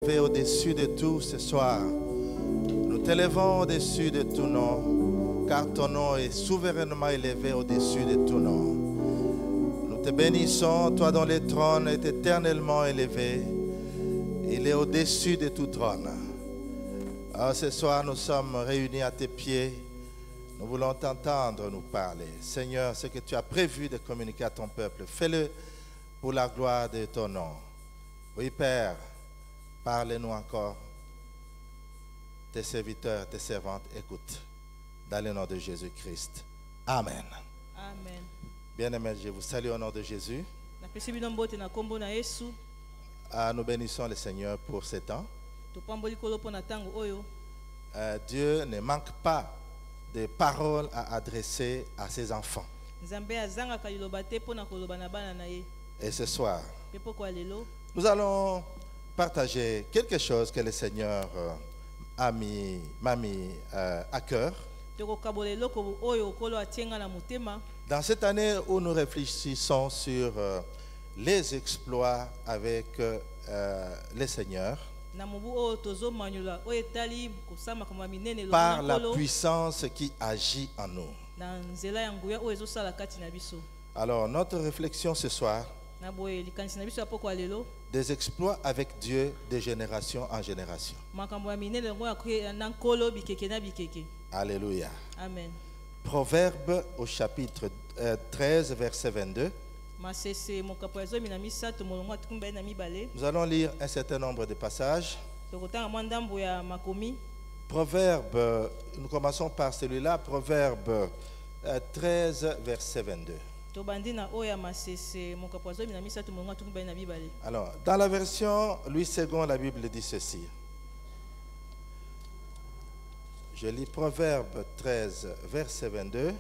Au-dessus de tout ce soir, nous t'élevons au-dessus de tout nom, car ton nom est souverainement élevé au-dessus de tout nom. Nous te bénissons, toi dont le trône est éternellement élevé, il est au-dessus de tout trône. Alors ce soir, nous sommes réunis à tes pieds, nous voulons t'entendre nous parler. Seigneur, ce que tu as prévu de communiquer à ton peuple, fais-le pour la gloire de ton nom. Oui, Père, parlez-nous encore. Tes serviteurs, tes servantes écoutent. Dans le nom de Jésus-Christ. Amen. Amen. Bien-aimés, je vous salue au nom de Jésus. Nous bénissons le Seigneur pour ce temps. Dieu ne manque pas de paroles à adresser à ses enfants. Et ce soir, nous allons partager quelque chose que le Seigneur m'a mis à cœur. Dans cette année où nous réfléchissons sur les exploits avec le Seigneur, par la puissance qui agit en nous. Alors, notre réflexion ce soir, des exploits avec Dieu de génération en génération. Alléluia. Amen. Proverbe au chapitre 13, verset 22. Nous allons lire un certain nombre de passages. Proverbe, nous commençons par celui-là, Proverbe 13, verset 22. Alors, dans la version Louis II, la Bible dit ceci. Je lis Proverbe 13, verset 22.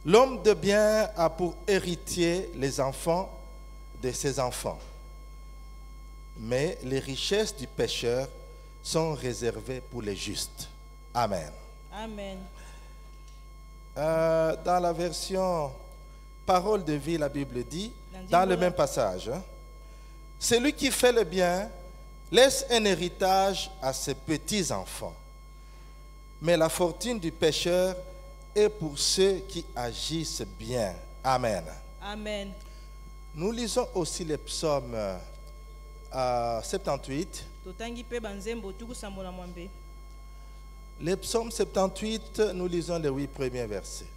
L'homme de bien a pour héritier les enfants de ses enfants, mais les richesses du pécheur sont réservées pour les justes. Amen. Amen. Dans la version Parole de vie, la Bible dit, dans le même passage, celui qui fait le bien laisse un héritage à ses petits-enfants, mais la fortune du pécheur est pour ceux qui agissent bien. Amen. Amen. Nous lisons aussi les psaumes 78. Les psaumes 78, nous lisons les 8 premiers versets.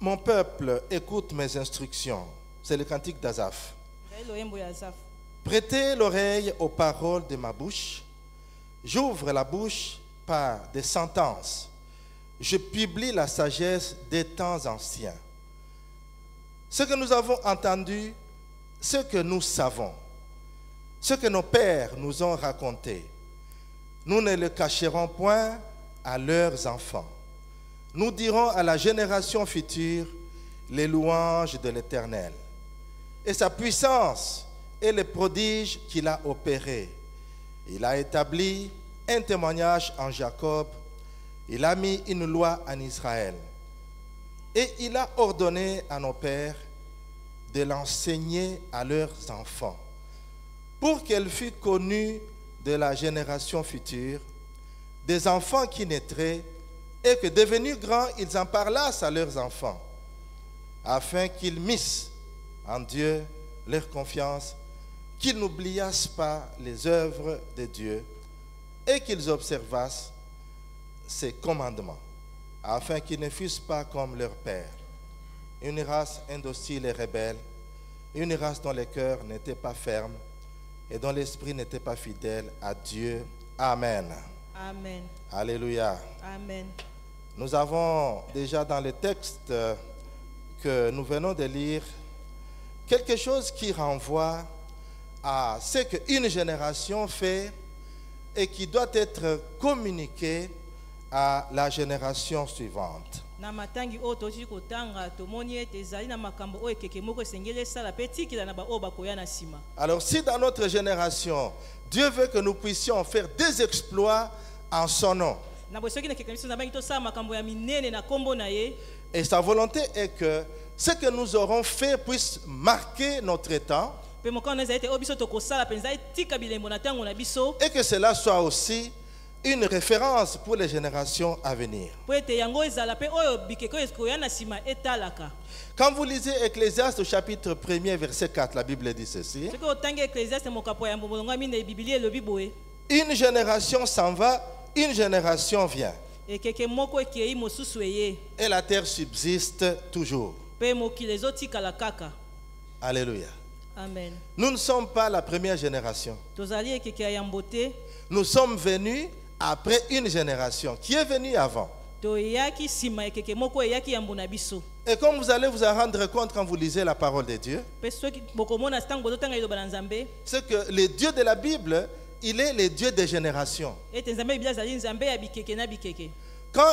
Mon peuple, écoute mes instructions. C'est le cantique d'Asaph. Prêtez l'oreille aux paroles de ma bouche. J'ouvre la bouche par des sentences. Je publie la sagesse des temps anciens. Ce que nous avons entendu, ce que nous savons, ce que nos pères nous ont raconté, nous ne le cacherons point à leurs enfants. Nous dirons à la génération future les louanges de l'Éternel et sa puissance et les prodiges qu'il a opérés. Il a établi un témoignage en Jacob, il a mis une loi en Israël et il a ordonné à nos pères de l'enseigner à leurs enfants pour qu'elle fût connue de la génération future, des enfants qui naîtraient, et que devenus grands, ils en parlassent à leurs enfants, afin qu'ils missent en Dieu leur confiance, qu'ils n'oubliassent pas les œuvres de Dieu et qu'ils observassent ses commandements, afin qu'ils ne fussent pas comme leur père, une race indocile et rebelle, une race dont le cœur n'était pas ferme et dont l'esprit n'était pas fidèle à Dieu. Amen. Amen. Alléluia. Amen. Nous avons déjà dans le texte que nous venons de lire quelque chose qui renvoie à ce qu'une génération fait et qui doit être communiqué à la génération suivante. Alors si dans notre génération, Dieu veut que nous puissions faire des exploits en son nom, na bosoki na keke biso nzambe alingi tosala makambo ya minene na kombo na ye. Et sa volonté est que ce que nous aurons fait puisse marquer notre temps Pe mokano na ezali te oyo biso tokosala mpenza etika bilembo na ntango na biso et que cela soit aussi une référence pour les générations à venir. po ete yango ezala mpe oyo bikeko ekoya na nsima etalaka. Quand vous lisez Ecclésiaste au chapitre 1er verset 4, la Bible dit ceci. soki otangi eklesiaste mokapo ya molongo ya mine bibili elobi boye Une génération s'en va, une génération vient. ekeke moko ekei mosusu eye Et la terre subsiste toujours. mpe mokili ezotikala kaka. Alléluia. Amen. Nous ne sommes pas la première génération. Tozali ekeke ya yambo te, Nous sommes venus après une génération qui est venue avant. toyaki nsima ekeke moko eyaki yambo na biso. Et comme vous allez vous en rendre compte quand vous lisez la parole de Dieu, Mpe soki bokomona ntango bozotanga liloba na nzambe c'est que le Dieu de la Bible, il est le Dieu des générations. ete nzambe biblia azali nzambe ya bikeke na bikeke. Quand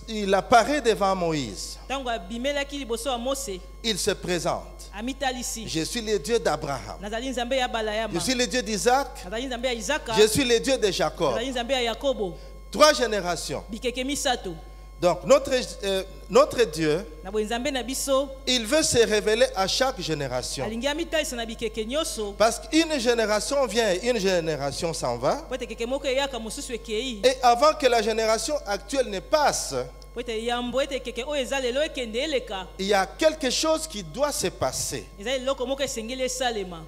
il apparaît devant Moïse, Ntango abimelaki liboso ya Mose il se présente. amitalisi Je suis le Dieu d'Abraham. nazali nzambe ya Je balayama, suis le Dieu d'Isaac. nazali nzambe ya Isaka, Je suis le Dieu de Jacob. nazali nzambe ya Yakobo. 3 générations. Bikeke misato. Donc notre Dieu, Na boye nzambe na biso il veut se révéler à chaque génération. alingi amitalisa na bikeke nyonso Parce qu'une génération vient et une génération s'en va. po ete keke moko eyaka mosusu ekei Et avant que la génération actuelle ne passe, po ete yambo ete keke oyo eza lelo ekende eleka il y a quelque chose qui doit se passer. eza eloko moko esengeli esalema.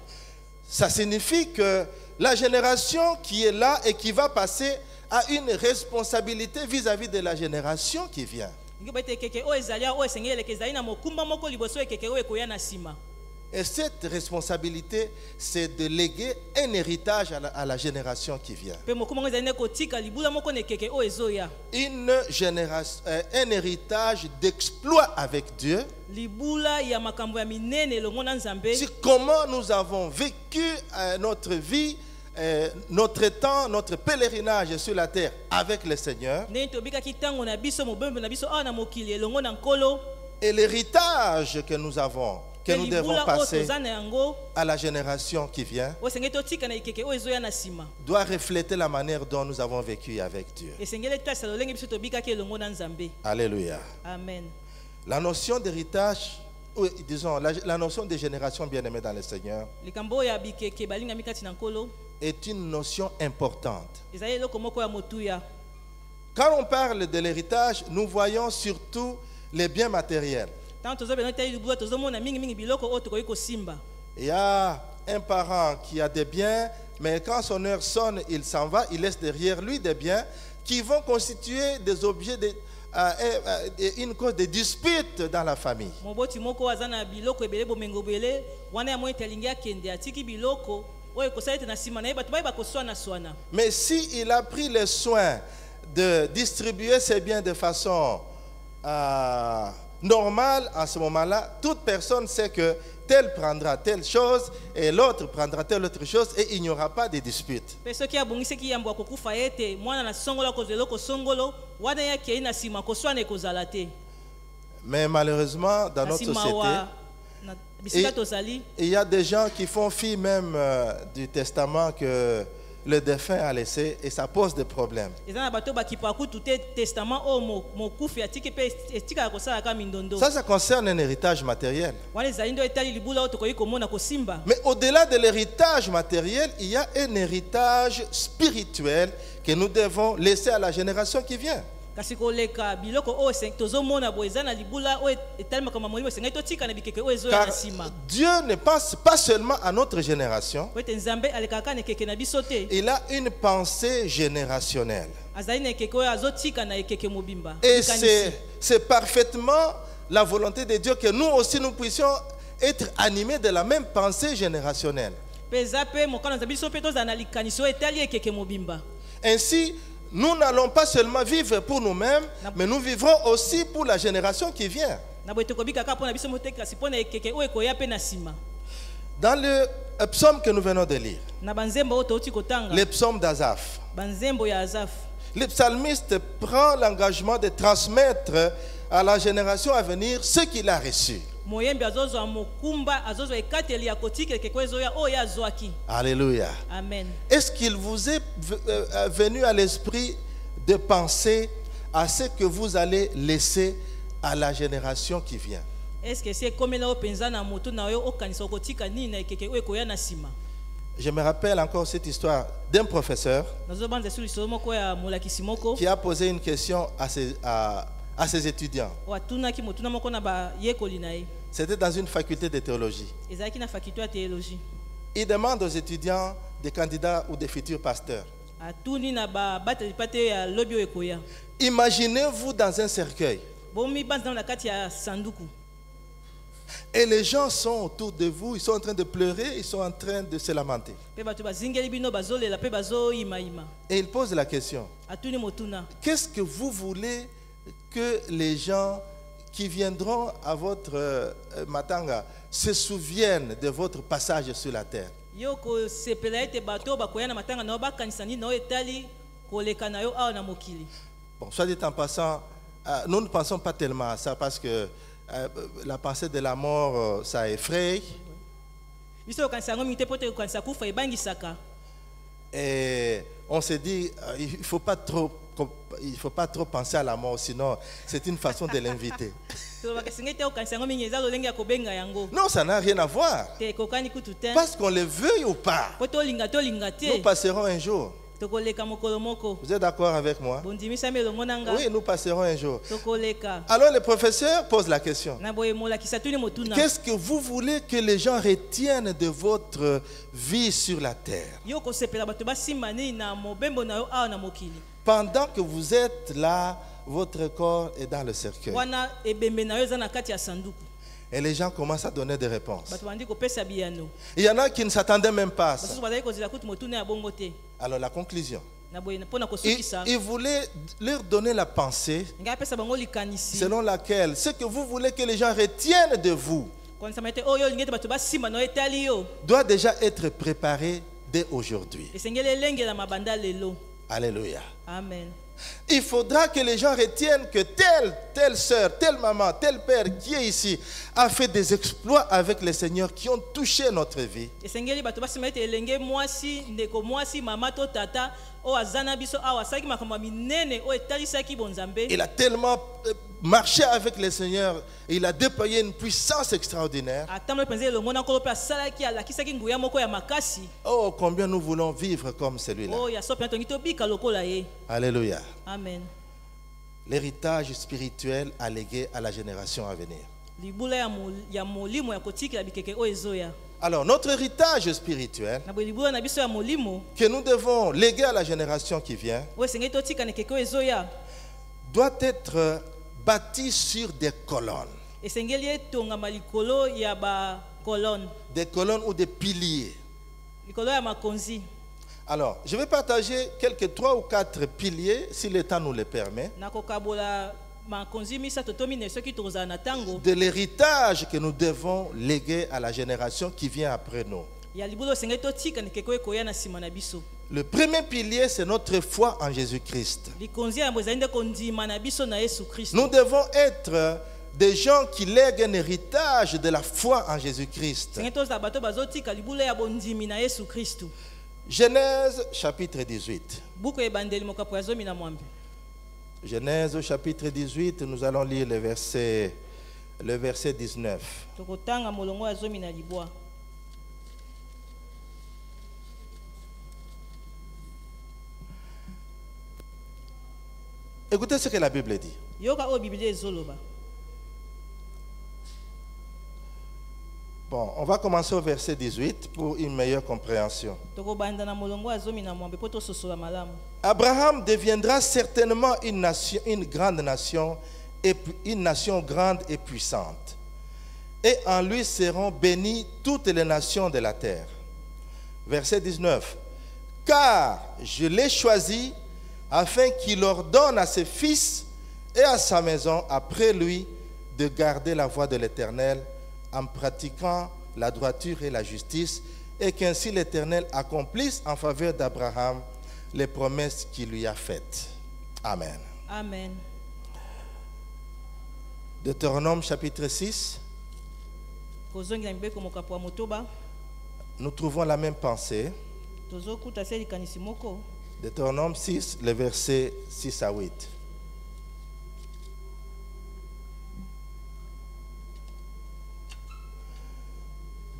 Ça signifie que la génération qui est là et qui va passer a une responsabilité vis-à-vis de la génération qui vient. Ngi ba ete keke oyo ezali awa oyo esengeli eleka ezali na mokumba moko liboso ekeke oyo ekoya na nsima. Et cette responsabilité, c'est de léguer un héritage à la génération qui vient. Pe mokumba ngo ezali ne kotika libula moko na ekeke oyo ezoya. Un héritage d'exploit avec Dieu. Libula ya makambo ya minene elongo na nzambe. C'est comment nous avons vécu notre vie, notre temps, notre pèlerinage sur la terre avec le Seigneur. Ndenge tobikaki ntango na biso mobembe na biso awa na mokili elongo na nkolo. Et l'héritage que nous avons, que nous devons passer à la génération qui vient, doit refléter la manière dont nous avons vécu avec Dieu. Alléluia. Amen. La notion d'héritage, disons, la notion de génération bien-aimée dans le Seigneur est une notion importante. Quand on parle de l'héritage, nous voyons surtout les biens matériels. Il y a un parent qui a des biens, mais quand son heure sonne, il s'en va, il laisse derrière lui des biens qui vont constituer des objets une cause de dispute dans la famille. Mais s'il a pris le soin de distribuer ses biens de façon normale, à ce moment-là, toute personne sait que tel prendra telle chose et l'autre prendra telle autre chose et il n'y aura pas de dispute. Mais malheureusement, dans notre société, il y a des gens qui font fi même du testament que le défunt a laissé et ça pose des problèmes. Ça concerne un héritage matériel. Mais au-delà de l'héritage matériel, il y a un héritage spirituel que nous devons laisser à la génération qui vient. Car Dieu ne pense pas seulement à notre génération. Il a une pensée générationnelle. Et c'est parfaitement la volonté de Dieu que nous aussi nous puissions être animés de la même pensée générationnelle. Ainsi, nous n'allons pas seulement vivre pour nous-mêmes, mais nous vivrons aussi pour la génération qui vient. Dans le psaume que nous venons de lire, le psaume d'Azaph, le psalmiste prend l'engagement de transmettre à la génération à venir ce qu'il a reçu. Alléluia. Amen. Est-ce qu'il vous est venu à l'esprit de penser à ce que vous allez laisser à la génération qui vient. Est-ce que c'est comme là penza na moto na yo okanisa okotika nini na ekeke oyo ekoya na sima? Je me rappelle encore cette histoire d'un professeur Nazobanza sulu somo ko ya molakisi moko qui a posé une question à ses étudiants. watunaki motuna moko na ba yekoli na ye. C'était dans une faculté de théologie. Ezalaki na faculté ya théologie. Il demande aux étudiants, des candidats ou des futurs pasteurs, Atuni na ba bateli pate ya lobi oyo ekoya. imaginez-vous dans un cercueil Bomi banza na kati ya sanduku. et les gens sont autour de vous, ils sont en train de pleurer, ils sont en train de se lamenter. Pe bato bazingeli bino bazolela pe bazo ima. Et il pose la question, Atuni motuna. qu'est-ce que vous voulez que les gens qui viendront à votre matanga se souviennent de votre passage sur la terre? Yoko sepela ete bato bakoya na matanga na bakanisa ni na etali koleka na yo awa na mokili. Bon, soit dit en passant, nous ne pensons pas tellement à ça parce que la pensée de la mort, ça effraie. Biso kanisa ngo mite pote kanisa kufa ebangisaka. Et on se dit, il ne faut pas trop penser à la mort, sinon c'est une façon de l'inviter. To bakasengete o kanisa ngo mingeza lo lengi ya kobenga yango. Non, ça n'a rien à voir. Te kokani kutu ten. Parce qu'on le veuille ou pas, Poto linga te. nous passerons un jour. Tokoleka mokolo moko. Vous êtes d'accord avec moi? Bondimisa melongo nanga. Oui, nous passerons un jour. Tokoleka. Alors le professeur pose la question. Na boye molakisa tuni motuna. Qu'est-ce que vous voulez que les gens retiennent de votre vie sur la terre? Yoko sepela bato basimba ni na mobembo na yo awa na mokili. Pendant que vous êtes là, votre corps est dans le cercueil. Wana ebembe na yo za na kati ya sanduku. Et les gens commencent à donner des réponses. Bato bandi kopesa biyano. Il y en a qui ne s'attendaient même pas à ça. Baso bazali kozela kutu motuna ya bongo te. Alors la conclusion. Na boye pona kosukisa. Il voulait leur donner la pensée Nga pesa bango likanisi. selon laquelle ce que vous voulez que les gens retiennent de vous Kwa samete oyo lingete bato basimba na etali yo. doit déjà être préparé dès aujourd'hui. Esengele lenge la mabanda lelo. Alléluia. Amen. Il faudra que les gens retiennent que telle sœur, telle maman, tel père qui est ici a fait des exploits avec le Seigneur qui ont touché notre vie. Esengeli bato basimba ete elenge mwasi ndeko mwasi mama to tata o azana biso awa saki makambo minene o etalisaki bonzambe. Il a tellement marché avec le Seigneur, il a déployé une puissance extraordinaire. Atamlo penze elongo na kolo pe asalaki alakisaki nguya moko ya makasi. Oh, combien nous voulons vivre comme celui-là. Oh ya sope ntongi to bika lokola ye. Alléluia. Amen. L'héritage spirituel allégué à la génération à venir. Libula ya molimo ya kotikela bikeke o ezoya. Alors, notre héritage spirituel Na boye libula na biso ya molimo que nous devons léguer à la génération qui vient o esengeli totika ne keke o ezoya. doit être bâti sur des colonnes. Esengeli etongama likolo ya ba colonne. Des colonnes ou des piliers. Likolo ya makonzi. Alors, je vais partager quelques 3 ou 4 piliers, si le temps nous le permet, Nakokabola makonzi misa totomi ne soki toza na tango. de l'héritage que nous devons léguer à la génération qui vient après nous. Ya libulo esengeli totika ne keke ekoya na sima na biso. Le premier pilier, c'est notre foi en Jésus-Christ. Likonzi ya mbozali nde kondima na biso na Yesu Kristo. Nous devons être des gens qui lèguent un héritage de la foi en Jésus-Christ. Esengeli toza bato bazotika libulo ya bondimi na Yesu Kristo. Genèse chapitre 18. Buku ebandeli mokapo ya zomi na mwambe. Genèse au chapitre 18, nous allons lire le verset 19. Tokotanga molongo ya zomi na libwa. Écoutez ce que la Bible dit. Yoka o Biblia ezoloba. Bon, on va commencer au verset 18 pour une meilleure compréhension. Tokobanda na molongo ya zomi na mwambe po tososola malamu. Abraham deviendra certainement une grande nation, et une nation grande et puissante. Et en lui seront bénies toutes les nations de la terre. Verset 19. Car je l'ai choisi afin qu'il ordonne à ses fils et à sa maison après lui de garder la voie de l'Éternel en pratiquant la droiture et la justice, et qu'ainsi l'Éternel accomplisse en faveur d'Abraham les promesses qu'il lui a faites. Amen. Amen. Deutéronome chapitre 6, Kozongi na mibeko mokapo ya motoba. nous trouvons la même pensée. Tozokuta se likanisi moko. Deutéronome 6, les versets 6 à 8.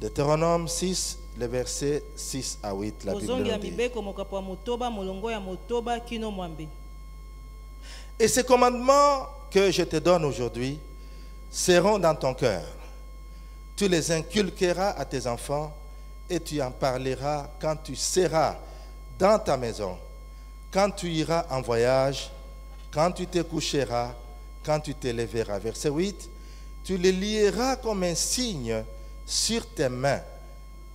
Deutéronome 6, les versets 6 à 8. La Bible kozongela nous dit. mibeko mokapo ya motoba molongo ya motoba kino mwambe. Et ces commandements que je te donne aujourd'hui seront dans ton cœur. Tu les inculqueras à tes enfants et tu en parleras quand tu seras dans ta maison, quand tu iras en voyage, quand tu te coucheras, quand tu te lèveras. Verset 8. Tu les lieras comme un signe sur tes mains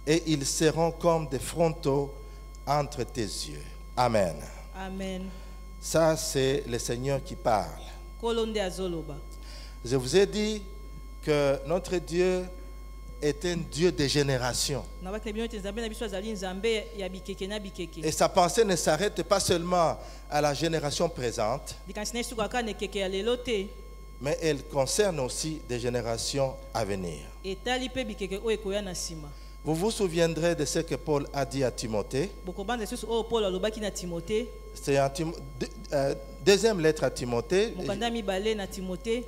et ils seront comme des frontaux entre tes yeux. Amen. Amen. Ça, c'est le Seigneur qui parle. Kolonde azoloba. Je vous ai dit que notre Dieu est un Dieu de génération. Nabaki bino te nzambe na biso azali nzambe ya bikeke na bikeke. Et sa pensée ne s'arrête pas seulement à la génération présente, Dikansina suka kaka ne keke ya lelo te. mais elle concerne aussi des générations à venir. Etali pe bikeke o ekoya na sima. Vous vous souviendrez de ce que Paul a dit à Timothée. Bokobanza susu o Paul alobaki na Timothée. C'est en deuxième lettre à Timothée, Mokanda mibale na Timothée.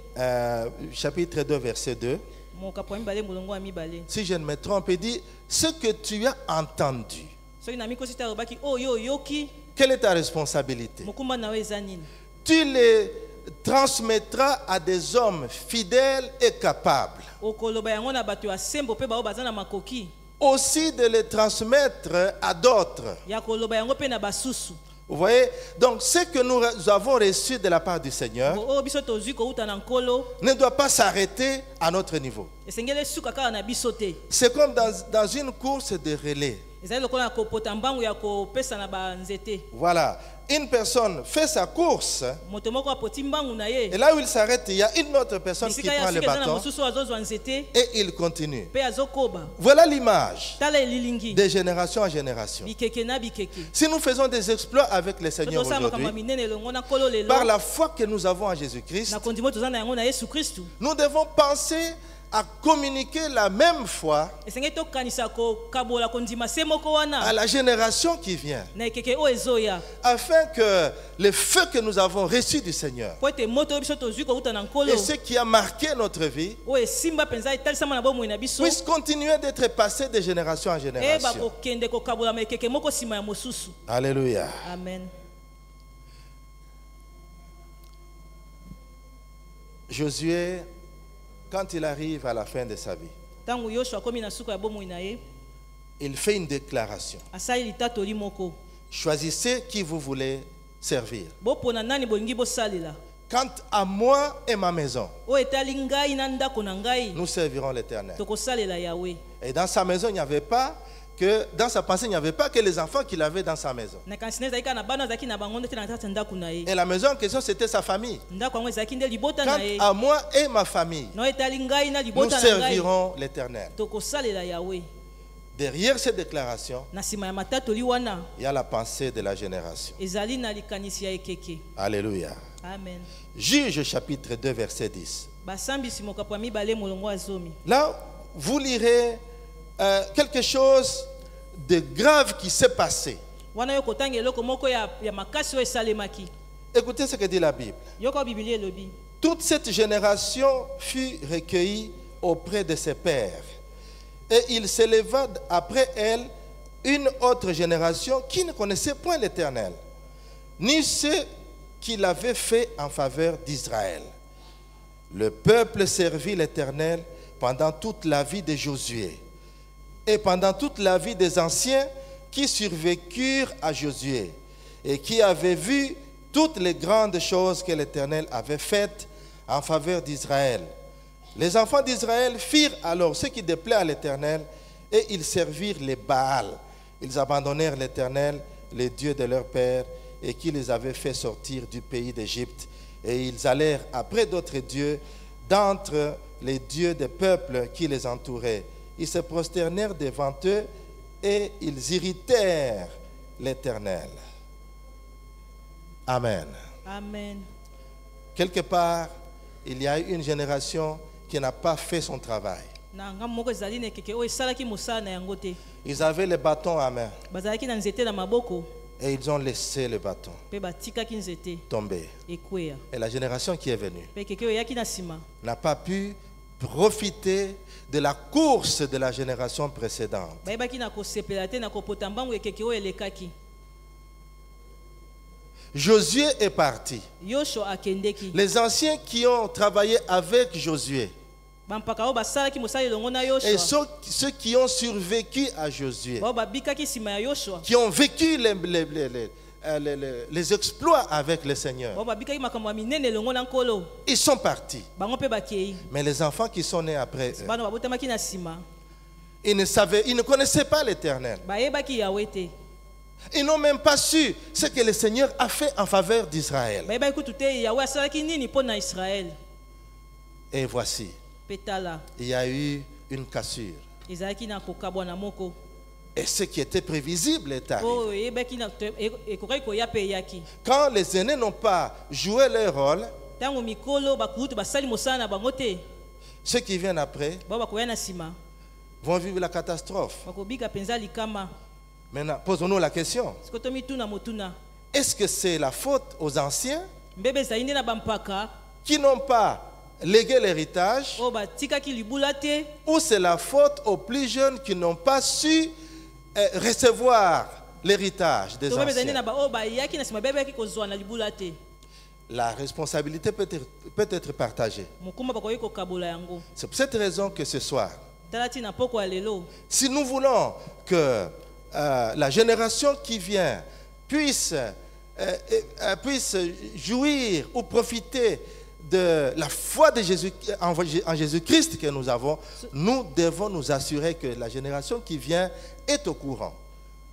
chapitre 2, verset 2. Mokapo mibale molongo ya mibale. Si je ne me trompe, il dit, ce que tu as entendu, Soki na mikosi ta alobaki o yo yoki quelle est ta responsabilité? mokumba na we eza nini? Tu les transmettras à des hommes fidèles et capables. Okoloba yango na bato ya sembo pe bao bazana makoki. Aussi de les transmettre à d'autres. Ya koloba yango pe na basusu. Vous voyez? Donc, ce que nous avons reçu de la part du Seigneur O biso tozwi ko uta na nkolo. ne doit pas s'arrêter à notre niveau. Esengele suka kaka na biso te. C'est comme dans une course de relais. Ezali lokola na kopota mbangu ya kopesa na banzete. Voilà. Une personne fait sa course, Moto moko apoti mbangu na ye. et là où il s'arrête, il y a une autre personne qui Bisika ya prend le sika eza na bâton mosusu azozwa nzete et il continue. pe azokoba. Voilà l'image Tala elilingi. de génération en génération. Bikeke na bikeke. Si nous faisons des exploits avec le Seigneur Tosala makambo aujourd'hui, minene longo na nkolo lelo. par la foi que nous avons en Jésus-Christ, Na kondimo tozana na yango na Yesu Kristu. nous devons penser à communiquer la même foi Esengeli tokanisa kokabola kondima se moko à wana. la génération qui vient, Na ekeke o ezoya. afin que le feu que nous avons reçu du Seigneur Po ete moto oyo biso tozwi kouta na nkolo. et ce qui a marqué notre vie O esimba penza etalisama na bomoi na biso. puisse continuer d'être passé de génération en Eba génération. kokende kokabola ma ekeke moko nsima ya mosusu. Alléluia. Amen. Josué, quand il arrive à la fin de sa vie, Tangu Yoshua akomi na suka ya bomoi na ye, il fait une déclaration. asali litatoli moko. Choisissez qui vous voulez servir. Bopona nani bolingi bosalela. Quant à moi et ma maison, O etali ngai na ndako na ngai, nous servirons l'Éternel. tokosalela Yahweh. Et dans sa maison, il n'y avait pas que, dans sa pensée, il n'y avait pas que les enfants qu'il avait dans sa maison. Na kansina ezalaki kaka na bana azalaki na bango nde te na tata ndako na ye. Et la maison en question, c'était sa famille. Ndako yango ezalaki nde libota Quant na ye. à moi et ma famille, Na etali ngai na nous libota na ngai, servirons l'Éternel. tokosalela Yahweh. Derrière cette déclaration, Na nsima ya matatoli wana, il y a la pensée de la génération. ezali na likanisi ya ekeke. Alléluia. Amen. Juge chapitre 2, verset 10. Basambisi mokapo ya mibale molongo ya zomi. Là, vous lirez quelque chose de grave qui s'est passé. Wana yo kotanga eloko moko ya makasi oyo esalemaki. Écoutez ce que dit la Bible. Yoko Biblia elobi. Toute cette génération fut recueillie auprès de ses pères. Et il s'éleva après elle une autre génération qui ne connaissait point l'Éternel, ni ce qu'il avait fait en faveur d'Israël. Le peuple servit l'Éternel pendant toute la vie de Josué et pendant toute la vie des anciens qui survécurent à Josué et qui avaient vu toutes les grandes choses que l'Éternel avait faites en faveur d'Israël. Les enfants d'Israël firent alors ce qui déplaît à l'Éternel et ils servirent les Baals. Ils abandonnèrent l'Éternel, le Dieu de leur père, et qui les avait fait sortir du pays d'Égypte. Et ils allèrent après d'autres dieux d'entre les dieux des peuples qui les entouraient. Ils se prosternèrent devant eux et ils irritèrent l'Éternel. Amen. Amen. Quelque part, il y a eu une génération qui n'a pas fait son travail. Na ngam moko ezali na ekeke oyo esalaki mosala na yango te. Ils avaient les bâtons à main. Bazalaki na nzete na maboko. Et ils ont laissé le bâton mpe batikaki nzete tomber. ekwea. Et la génération qui est venue Mpe keke oyo eyaki na nsima n'a pas pu profiter de la course de la génération précédente. bayebaki na kosepela te na kopota mbangu ekeke oyo elekaki. Josué est parti. Yoshua akendeki. Les anciens qui ont travaillé avec Josué bampaka oyo basalaki mosala elongo na et Yoshua ceux qui ont survécu à Josué, bao babikaki nsima ya Yoshua qui ont vécu les exploits avec le Seigneur, bao babikaki makambo ya minene elongo na nkolo ils sont partis. bango mpe bakei. Mais les enfants qui sont nés après eux, bana babotamaki na nsima ils ne connaissaient pas l'Éternel. bayebaki yawe te. Ils n'ont même pas su ce que le Seigneur a fait en faveur d'Israël. bayebaki kutu te yawe asalaki nini mpo na Israele. Et voici, Mpe tala il y a eu une cassure. ezalaki na kokabwa na moko Et ce qui était prévisible est arrivé. oyo eyebaki na ekokaki koya mpe eyaki. Quand les aînés n'ont pas joué leur rôle, ntango mikolo bakutu basali mosala na bango te, ceux qui viennent après bao bakoya na nsima vont vivre la catastrophe. bakobika mpenza likama. Maintenant, posons-nous la question. siko tomituna motuna Est-ce que c'est la faute aux anciens mbebe ezali nde na bampaka qui n'ont pas légué l'héritage, oyo batikaki libula te, ou c'est la faute aux plus jeunes qui n'ont pas su recevoir l'héritage des to mbebe ezali nde na anciens? baoyo bayaki na nsima bebeki kozwa na libula te? La responsabilité peut être partagée. mokumba bakoki kokabola yango. C'est pour cette raison que ce soir, tala ntina poko ya lelo si nous voulons que la génération qui vient puisse jouir ou profiter de la foi de Jésus, en Jésus-Christ que nous avons, nous devons nous assurer que la génération qui vient est au courant.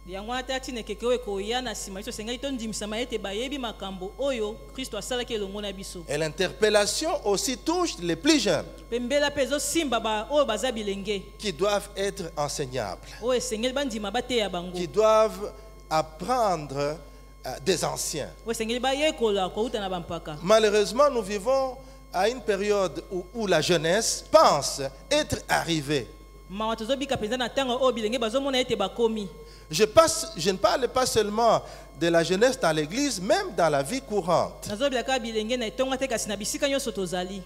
yango wana tala ntina ekeke oyo ekoya na nsima biso esengeli tondimisama ete bayebi makambo oyo kristo asalaki elongo na biso. Et l'interpellation aussi touche les plus jeunes mpe mbela mpe ezosimba oyo baza bilenge qui doivent être enseignables, oyo esengeli bandima bateya bango, qui doivent apprendre des anciens. oyo esengeli bayekola kouta na bampaka. Malheureusement, nous vivons à une période où la jeunesse pense être arrivée. mawa tozobika mpenza na ntango oyo bilenge bazomona ete bakomi. Je ne parle pas seulement de la jeunesse dans l'église, même dans la vie courante. nazobilaka bilenge na etonga te kasi na bisika nyonso tozali.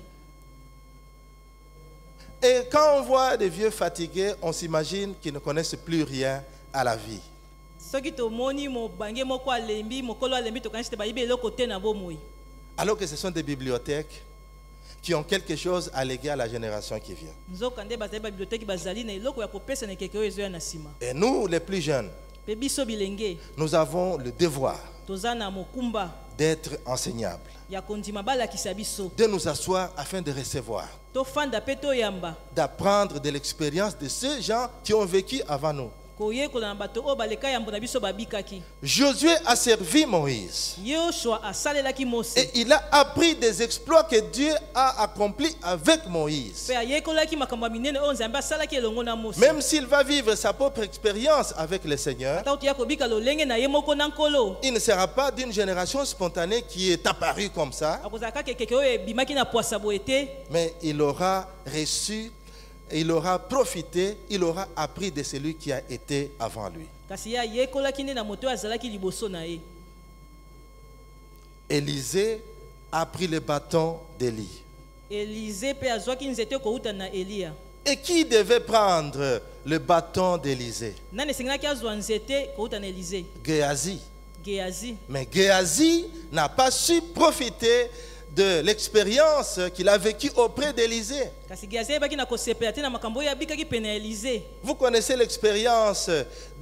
Et quand on voit des vieux fatigués, on s'imagine qu'ils ne connaissent plus rien à la vie. soki tomoni mobange moko alembi mokolo alembi tokanisi te bayibi eloko te na bomoi, Alors que ce sont des bibliothèques qui ont quelque chose à léguer à la génération qui vient. nzoka nde bazali babiblioteki bazali na eloko ya kopesa na ekeke oyo ezoya na nsima. Et nous, les plus jeunes, mpe biso bilenge nous avons le devoir toza na mokumba d'être enseignables, ya kondima balakisa biso, de nous asseoir afin de recevoir, tofanda mpe toyamba d'apprendre de l'expérience de ces gens qui ont vécu avant nous. koyekola na bato oyo baleka yambo na biso babikaki. Josué a servi Moïse Yoshua asalelaki Mose et il a appris des exploits que Dieu a accomplis avec Moïse. mpe ayekolaki makambo ya minene oyo nzambe asalaki elongo na Mose. Même s'il va vivre sa propre expérience avec le Seigneur, ata otoya kobika lolenge na ye moko na nkolo, il ne sera pas d'une génération spontanée qui est apparue comme ça, akozala kaka ekeke oyo ebimaki na pwasa boye te, mais il aura reçu, il aura profité, il aura appris de celui qui a été avant lui. kasi ye ayekolaki nde na moto oyo azalaki liboso na ye. Élisée a pris le bâton d'Élie. Elize mpe azwaki nzete kouta na Eliya. Et qui devait prendre le bâton d'Élisée? nani esengelaki azwa nzete kouta na Elize? Géasi. Gehazi. Mais Géasi n'a pas su profiter de l'expérience qu'il a vécue auprès d'Élisée. kasi Gehazi ayebaki na kosepela te na makambo oyo abikaki pene ya Elize. Vous connaissez l'expérience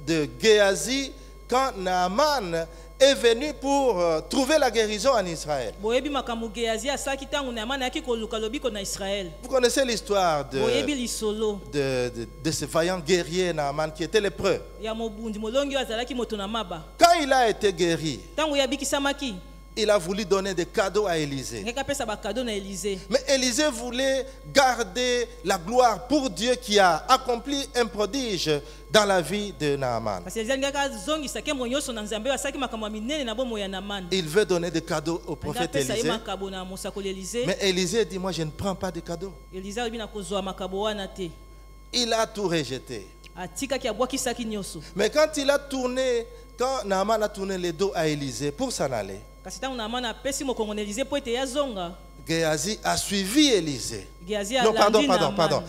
de Géasi quand Naaman est venu pour trouver la guérison en Israël. boyebi makambo Gehazi asalaki ntango Naamani ayaki koluka lobiko na Israele. Vous connaissez l'histoire boyebi lisolo de ce vaillant guerrier Naaman qui était lépreux. ya mobundi molongi oyo azalaki moto na maba. Quand il a été guéri, ntango ye abikisamaki il a voulu donner des cadeaux à Élisée. ngeki apesa bakado na Elize. Mais Élisée voulait garder la gloire pour Dieu qui a accompli un prodige dans la vie de Naaman. kasi Elize alingaki azongisa nkembo nyonso na nzambe oyo asalaki makambo ya minene na bomoi ya Naamani. Il veut donner des cadeaux au Alingaki prophète apesa ye Élisée. makabo na mosakoli Elize. Mais Élisée dit, moi je ne prends pas de cadeaux. Elize alobi na kozwa makabo wana te. Il a tout rejeté. atikaki abwakisaki nyonso. Mais quand il a tourné, quand Naaman a tourné le dos à Élisée pour s'en aller, Kasi ntango Naaman apesi mokongo na Élisée mpo ete yazonga, Géasi a suivi Élisée. Géasi Non, pardon, alandi pardon, Naaman. pardon.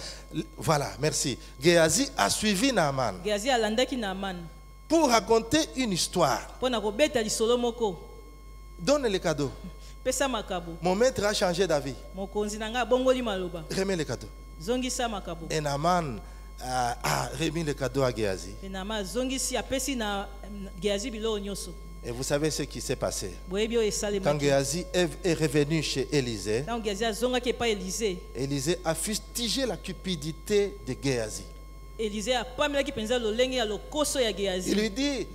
Voilà, merci. Géasi a suivi Naaman Géasi alandaki Naaman pour raconter une histoire. mpo na kobeta lisolo moko. Donne le cadeau. Pesa makabo. Mon maître a changé d'avis. Mokonzi na nga abongoli maloba. Remets le cadeau. Zongisa makabo. Et Naaman a remis le cadeau à Géasi. E Naaman zongisi apesi na Géasi biloko nyonso. Et vous savez ce qui s'est passé. Boyebi oyo esalemaki. Quand Géasi est revenu chez Élisée, Ntango Géasi azongaki epai Élisée, Élisée a fustigé la cupidité de Géasi. Élisée apamelaki mpenza lolenge ya lokoso ya Il Géasi. lui dit,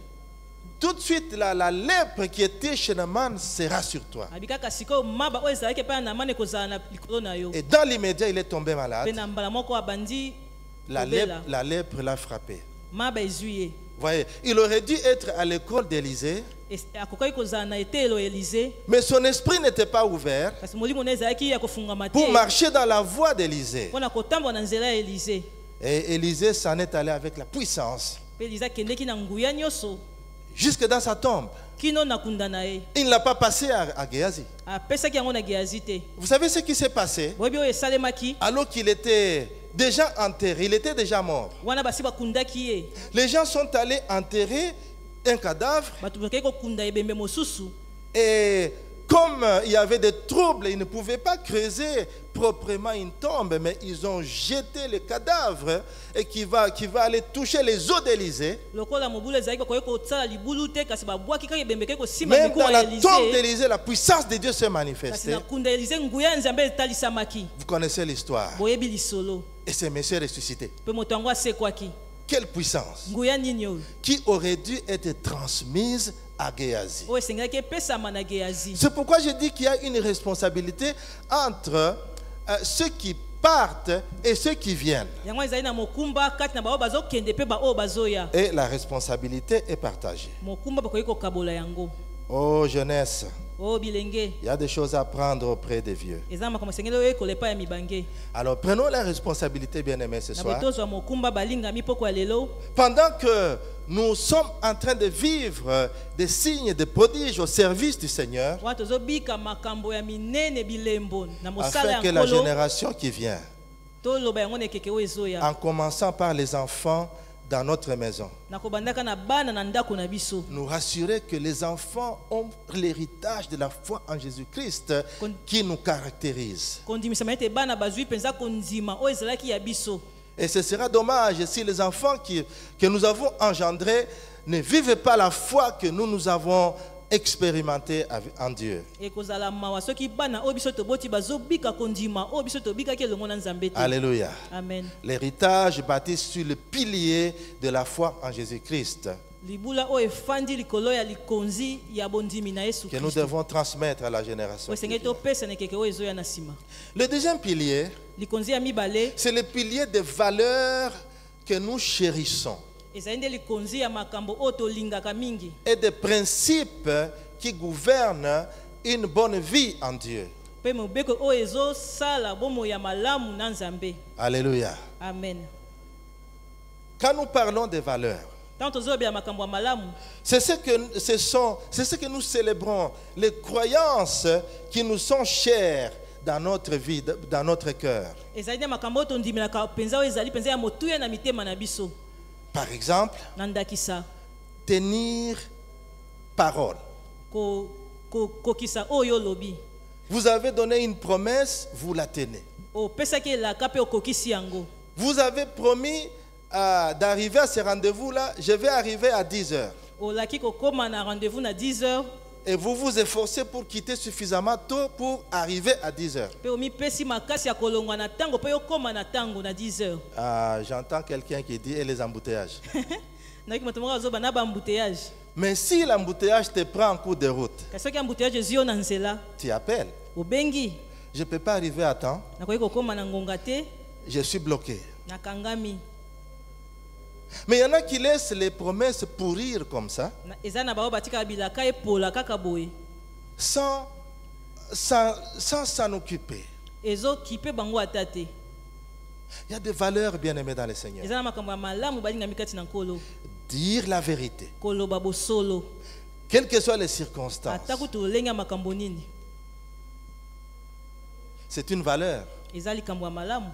tout de suite, la lèpre qui était chez Naaman sera sur toi. Abikaka sikoyo maba oyo ezalaki epai ya Naaman ekozala na likolo na yo. Et dans l'immédiat, il est tombé Mpe malade. na mbala moko abandi La kobela. lèpre l'a frappé. Maba ezwi ye. Voyez, il aurait dû être à l'école d'Élisée, Akokaki kozala na etelo ya Élisée, mais son esprit n'était pas ouvert kasi molimo na ezalaki ya kofungama te pour marcher dans la voie d'Élisée. mpo na kotambola na nzela ya Élisée. Et Élisée s'en est allé avec la puissance Mpe Élisée akendeki na nguya nyonso jusque dans sa tombe. kino na kunda na ye. Il ne l'a pas passé à Géasi. Apesaki yango na Géasi te. Vous savez ce qui s'est passé? Boyebi oyo esalemaki, Alors qu'il était déjà enterré, il était déjà mort. wana basi bakundaki ye, Les gens sont allés enterrer un cadavre bato bakei kokunda ebembe mosusu. et comme il y avait des troubles, ils ne pouvaient pas creuser proprement une tombe, mais ils ont jeté le cadavre et qui va aller toucher les os d'Élisée. Lokola mobulu ezalaki bakoki kosala libulu te, kasi babwaki kaka ebembe kei kosimba Même mikuwa dans ya la tombe Élisée. d'Élisée, la puissance de Dieu s'est Kasi manifestée. na kunda ya Élisée nguya ya Nzambe etalisamaki. Vous connaissez l'histoire. Boyebi lisolo, Et ce monsieur ressuscité. mpe moto yango asekwaki. Quelle puissance Nguya nini oyo qui aurait dû être transmise à Géasi. oyo esengaki epesama na Géasi. C'est pourquoi je dis qu'il y a une responsabilité entre ceux qui partent et ceux qui viennent. Yango ezali na mokumba kati na baoyo bazokende mpe baoyo bazoya. Et la responsabilité est partagée. Mokumba bakoki kokabola yango. Oh jeunesse, Oyo bilenge il y a des choses à apprendre auprès des vieux. eza na makambo esengeli oyo ekola epai ya mibange. Alors prenons la responsabilité, bien-aimés, ce Na soir. botozwa mokumba balingami poko ya lelo. Pendant que nous sommes en train de vivre des signes de prodiges au service du Seigneur, Wana tozobika makambo ya minene bilembo na mosala afin que ya la nkolo, génération qui vient, toloba yango na ekeke oyo ezoya. en commençant par les enfants dans notre maison, Na kobandaka na bana na ndako na biso. nous rassurer que les enfants ont l'héritage de la foi en Jésus-Christ qui nous caractérise. Kondimisama ete bana bazwi mpenza kondima oyo ezalaki ya biso. Et ce sera dommage si les enfants que nous avons engendrés ne vivent pas la foi que nous avons expérimentée en Dieu. Ekozala mawa soki bana oyo biso toboti bazobika kondima oyo biso tobikaki elongo na Nzambe te. Alléluia. Amen. L'héritage bâti sur le pilier de la foi en Jésus-Christ Libula oyo efandi likolo ya likonzi ya bondimi na Yesu que nous Kristo. devons transmettre à la génération. Oyo esengeli topesa na ekeke oyo ezoya na nsima. Le deuxième pilier, Likonzi ya mibale c'est le pilier des valeurs que nous chérissons ezali nde likonzi ya makambo oyo tolingaka mingi et des principes qui gouvernent une bonne vie en Dieu. mpe mobeko oyo ezosala bomoi ya malamu na Nzambe. Alléluia. Amen. Quand nous parlons des valeurs, Ntango tozobela makambo ya malamu, c'est ce que nous célébrons, les croyances qui nous sont chères dans notre vie, dans notre cœur. ezali nde makambo oyo tondimelaka mpenza oyo ezali mpenza ya motuya na mitema na biso. Par exemple, Na ndakisa tenir parole. kokisa oyo olobi. Vous avez donné une promesse, vous la tenez. Opesaki elaka mpe okokisi yango. Vous avez promis d'arriver à ce rendez-vous-là, je vais arriver à 10 heures. Olaki kokoma na rendez-vous na 10 heures. Et vous vous efforcez pour quitter suffisamment tôt pour arriver à 10 heures. Mpe omipesi makasi ya kolongwa na ntango mpe okoma na ntango na 10 heures. J'entends quelqu'un qui dit, et les embouteillages. Nayoki moto moko azoba na bambouteillage. Mais si l'embouteillage te prend en cours de route, Kasi soki embouteillage ezwi yo na nzela, tu appelles. obengi. Je ne peux pas arriver à temps, Nakoki kokoma na ngonga te, je suis bloqué. nakangami. Mais il y en a qui laissent les promesses pourrir comme ça, Eza na bao batika bilaka epola kaka boye. sans s'en occuper. Ezokipe bango ata te. Il y a des valeurs bien aimées dans le Seigneur. eza na makambo ya malamu balingami kati na nkolo Dire la vérité, koloba bosolo quelles que soient les circonstances, ata kutu lolenge ya makambo nini c'est une valeur. eza likambo ya malamu.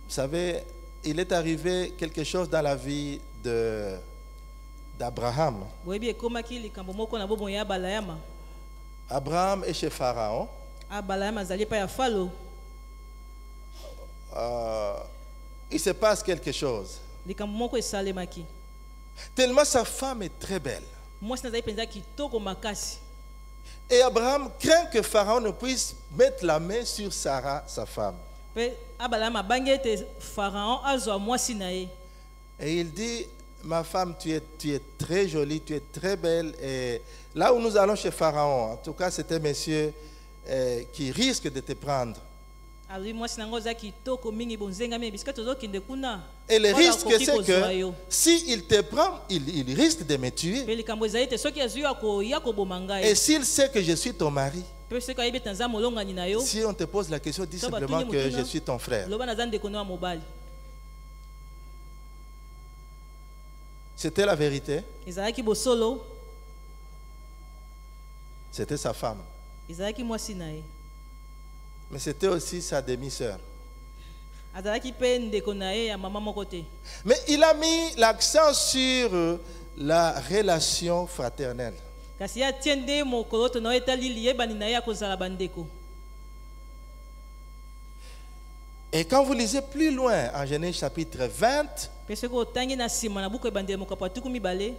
Vous savez, il est arrivé quelque chose dans la vie d'Abraham. boyebi ekomaki likambo moko na bomoi ya balayama. Abraham est chez Pharaon. Balayama azali epai ya falo. Il se passe quelque chose. likambo moko esalemaki. Tellement sa femme est très belle. mwasi nazali mpenza kitoko makasi. Et Abraham craint que Pharaon ne puisse mettre la main sur Sarah, sa femme. mpe abalayama abangi ete pharaon azwa mwasi na ye. Et il dit, ma femme, tu es très jolie, tu es très belle. Et là où nous allons chez Pharaon, en tout cas, c'est un monsieur qui risque de te prendre. alobi mwasi nango oza kitoko mingi bonzengami bisika tozokende kuna. Et le risque, c'est que s'il te prend, il risque de me tuer. mpe likambo ezali ete soki azwi akoya koboma ngai. Et s'il sait que je suis ton mari, mpe soki ayebi ete naza molongani na yo. si on te pose la question, dis simplement que je suis ton frère. loba naza ndeko na mobali. C'était la vérité. ezalaki bosolo. C'était sa femme. ezalaki mwasi na ye. Mais c'était aussi sa demi-sœur. azalaki mpe ndeko na ye ya mama moko te. Mais il a mis l'accent sur la relation fraternelle. kasi ye atie nde mokolo to na yo etali liyebani na ye ya kozala bandeko. Et quand vous lisez plus loin en Genèse chapitre 20, mpe soki otangi na nsima na buku ebandeli mokapo ya tuku mibale.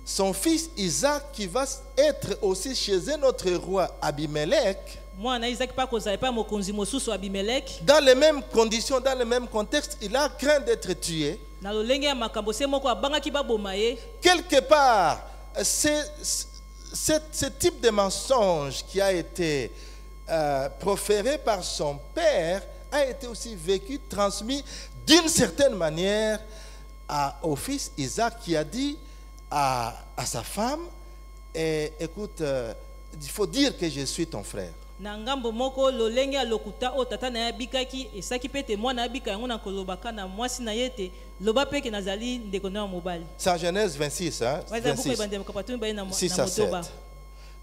son fils Isaac, qui va être aussi chez un autre roi, Abimelech, mwana Isaki mpe akozala epai ya mokonzi mosusu Abimeleki. dans les mêmes conditions, dans le même contexte, il a craint d'être tué. na lolenge ya makambo se moko abangaki baboma ye. Quelque part, ce type de mensonge qui a été proféré par son père a été aussi vécu, transmis d'une certaine manière au fils Isaac, qui a dit à sa femme, écoute, il faut dire que je suis ton frère. na ngambo moko lolenge ya lokuta o tata na ye abikaki esaki mpe ete mwana abika yango na kolobaka na mwasi na ye ete loba mpe ke nazali ndeko na yo mobali. C'est en Genèse 26, hein, 26, 6 à 7.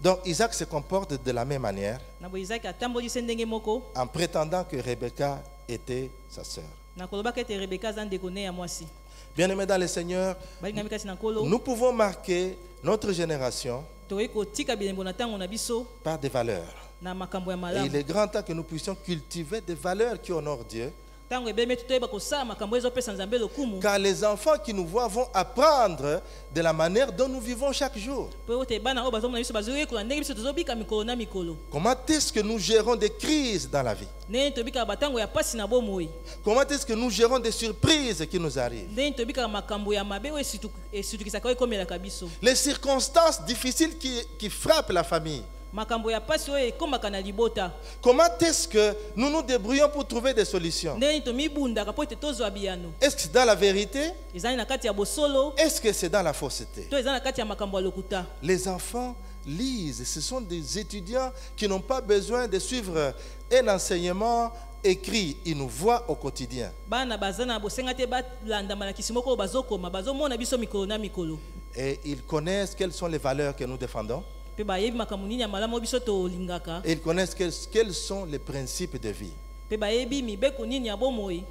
Donc Isaac se comporte de la même manière na bo Isaki atamboli se ndenge moko en prétendant que Rebecca était sa sœur. na kolobaka ete Rebeka aza ndeko ne ya mwasi. Bien-aimés dans le Seigneur, balingami kasi na nkolo nous pouvons marquer notre génération tokoki kotika bilembo na ntango na biso par des valeurs. na makambo ya Et malamu. il est grand temps que nous puissions cultiver des valeurs qui honorent Dieu. ntango ebelemi toyeba kosala makambo ezopesa nzambe lokumu. Car les enfants qui nous voient vont apprendre de la manière dont nous vivons chaque jour. mpo ete bana oyo bazomona biso bazoyekola ndenge biso tozobika mikolo na mikolo. Comment est-ce que nous gérons des crises dans la vie? ndenge tobikaka batango ya pasi na bomoi. Comment est-ce que nous gérons des surprises qui nous arrivent? ndenge tobikaka makambo ya mabe oyo esitukisaka oyo ekomelaka biso. Les circonstances difficiles qui frappent la famille. makambo ya pasi oyo ekomaka na libota. Comment est-ce que nous nous débrouillons pour trouver des solutions? ndenge tomibundaka mpo ete tozwa biyano. Est-ce que c'est dans la vérité? ezali na kati ya bosolo Est-ce que c'est dans la fausseté? to eza na kati ya makambo ya lokuta. Les enfants lisent. Ce sont des étudiants qui n'ont pas besoin de suivre un enseignement écrit. Ils nous voient au quotidien. bana baza na bosenga te balanda malakisi moko oyo bazokoma bazomona biso mikolo na mikolo. Et ils connaissent quelles sont les valeurs que nous défendons. mpe bayebi makambo nini ya malamu oyo biso tolingaka. Et ils connaissent quels sont les principes de vie. mpe bayebi mibeko nini ya bomoi.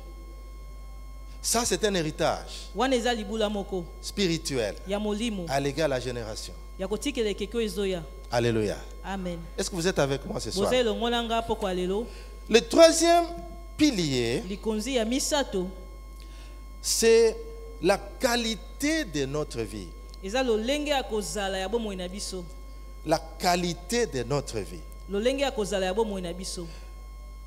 Ça, c'est un héritage wana eza libula moko spirituel ya molimo à l'égard de la génération. ya kotikela ekeke oyo ezoya. Alléluia. amen. Est-ce que vous êtes avec moi ce soir? boza elongo na nga poko ya lelo. Le troisième pilier, likonzi ya misato c'est la qualité de notre vie. eza lolenge ya kozala ya bomoi na biso. La qualité de notre vie. lolenge ya kozala ya bomoi na biso.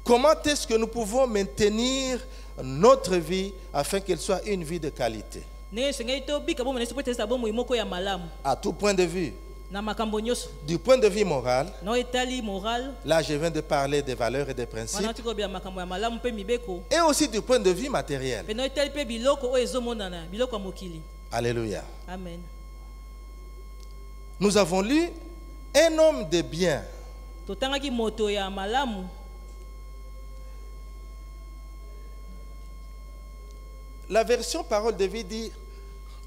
Comment est-ce que nous pouvons maintenir notre vie afin qu'elle soit une vie de qualité? ndenge esengeli tobika bomoi na biso po ete ezala bomoi moko ya malamu. À tout point de vue. na makambo nyonso. Du point de vue moral, na etali moral. là je viens de parler des valeurs et des principes. wana tikobia makambo ya malamu mpe mibeko. Et aussi du point de vue matériel. mpe na etali mpe biloko oyo ezomonana biloko ya mokili. Alléluia. amen. Nous avons lu un homme de bien. totangaki moto ya malamu. la version parole de vie dit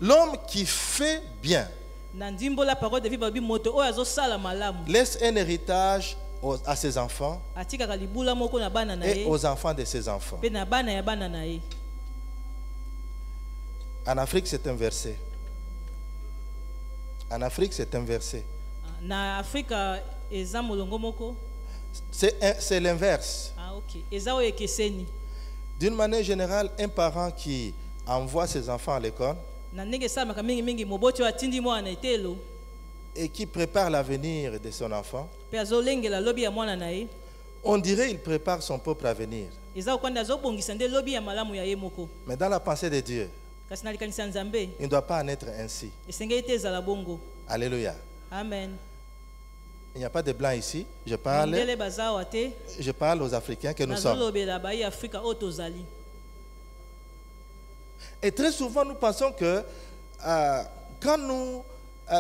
l'homme qui fait bien Na ndimbola parole de vie babi moto oyo azosala malamu. laisse un héritage à ses enfants Atikaka libula moko na bana na et ye. aux enfants de ses enfants. Pe na bana ya bana na ye. En Afrique, c'est un verset. En Afrique, c'est un verset. Na Afrika eza molongo moko. C'est l'inverse. Ah ok. Eza oyo ekeseni. D'une manière générale, un parent qui envoie ses enfants à l'école Na ndenge esalamaka mingi moboti oyo atindi mwana etelo. et qui prépare l'avenir de son enfant, Pe azolengela lobi ya mwana na ye. on dirait qu'il prépare son propre avenir. Eza okwanda azobongisa nde lobi ya malamu ya ye moko. Mais dans la pensée de Dieu, Kasi na likanisa Nzambe il ne doit pas en être ainsi. esengeli te ezala bongo. Alléluia. Amen. Il n'y a pas de blanc ici. Je parle Ndele bazawa te. aux Africains que nous sommes. Nazolobela ba ya Afrika oyo tozali. Et très souvent, nous pensons que quand nous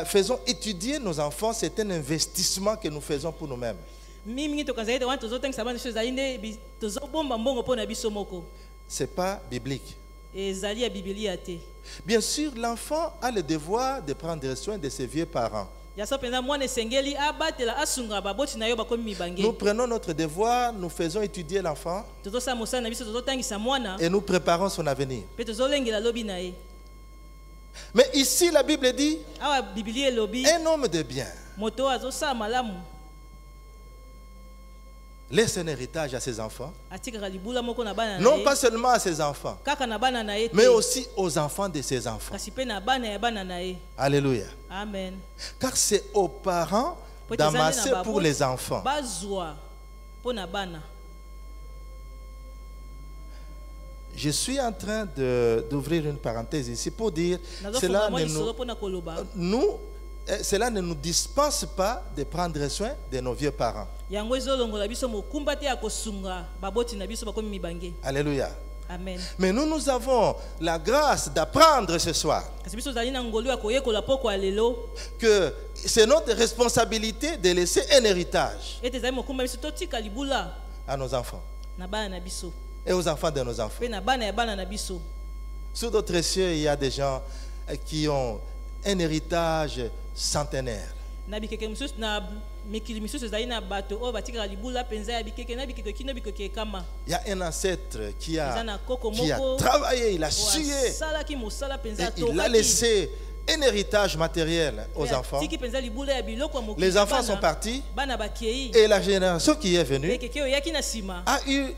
faisons étudier nos enfants, c'est un investissement que nous faisons pour nous-mêmes. Mingi tokazali te wana tozotangisa bana biso ezali nde tozobomba mbongo mpo na biso moko. Ce n'est pas biblique. Ezali ya Biblia te. Bien sûr, l'enfant a le devoir de prendre soin de ses vieux parents. Ya so penza mwana esengeli abatela asunga baboti na yo bakomi mibange. Nous prenons notre devoir, nous faisons étudier l'enfant Tozosala mosala na biso tozotangisa mwana et nous préparons son avenir. pe tozolengela lobi na ye. Mais ici, la Bible dit, Awa Biblia elobi un homme de bien moto azosala malamu laisse un héritage à ses enfants. atikaka libula moko na bana na Non ye. pas seulement à ses enfants, Kaka na bana na ye te. mais aussi aux enfants de ses enfants. Kasi pe na bana ya bana na ye. Alléluia. Amen. Car c'est aux parents d'amasser pour les enfants. Bazwa po na bana. Je suis en train d'ouvrir une parenthèse ici pour dire Nazofunga mwa lisolo po na koloba. cela ne nous dispense pas de prendre soin de nos vieux parents. Yango ezolongola biso mokumba te ya kosunga baboti na biso bakomi mibange. Alléluia. Amen. Mais nous avons la grâce d'apprendre ce soir Kasi biso zali na ngolu ya koyekola poko ya lelo. que c'est notre responsabilité de laisser un héritage Ete zali mokumba biso totika libula à nos enfants na bana na biso. et aux enfants de nos enfants. Pe na bana ya bana na biso. Sous d'autres cieux, il y a des gens qui ont un héritage centenaire. Na bikeke misusu na mikili misusu zali na bato oyo batikaka libula penza ya bikeke na bikeke kino bikeke kama. Il y a un ancêtre qui a Moko, travaillé, il a sué, salaki mosala penza et il a laissé un héritage matériel aux enfants. Tiki penza libula ya biloko ya mokili. Les enfants sont partis Bana bakei. et la génération qui est venue Bikeke oyo yaki na sima. a eu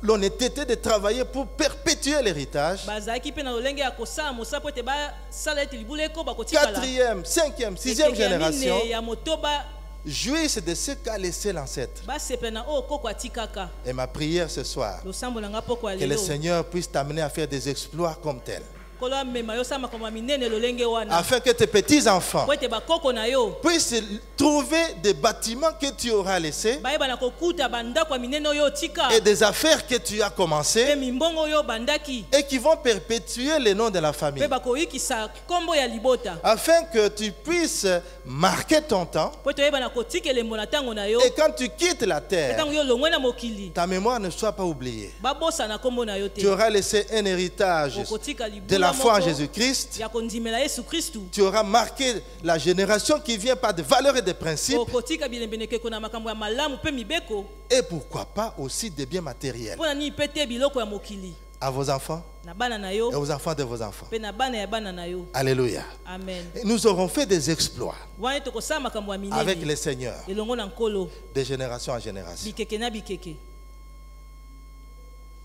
l'honnêteté de travailler pour perpétuer l'héritage. Bazaki pe na lolenge ya kosala mosala po ete basala ete libula ekoba kotikala. 4e, 5e, 6e génération ya motoba jouissent de ce qu'a laissé l'ancêtre. basepena oyo koko atikaka. Et ma prière ce soir, Losambo na nga poko ya que le lelo. Seigneur puisse t'amener à faire des exploits comme tels, Kolo amema yo sama koma minene lolenge wana. afin que tes petits-enfants Po ete bakoko na yo. puissent trouver des bâtiments que tu auras laissés Bayeba na kokuta bandako ya minene oyo otika. et des affaires que tu as Pe commencées mimbongo oyo bandaki. et qui vont perpétuer le nom de la famille, Pe bakoyikisa kombo ya libota. afin que tu puisses marquer ton temps. Po ete oyeba na kotika elembo na ntango na yo. Et quand tu quittes la terre, Ntango yo longwe na mokili. ta mémoire ne soit pas oubliée. Babosa na kombo na yo te. Tu auras laissé un héritage Okotika de libula la foi en moko Jésus-Christ. ya kondimela Yesu Kristu. Tu auras marqué la génération qui vient par des valeurs et des principes. Okotika bilembenekeko na makambo ya malamu pe mibeko. Et pourquoi pas aussi des biens matériels Pona ni pete biloko ya mokili. à vos enfants Na bana na et yo. aux enfants de vos enfants. Pe na bana ya bana na yo. Alléluia. Amen. Et nous aurons fait des exploits Wana tokosala makambo ya minene. avec le Seigneur Elongo na nkolo. de génération en génération. Bikeke na bikeke.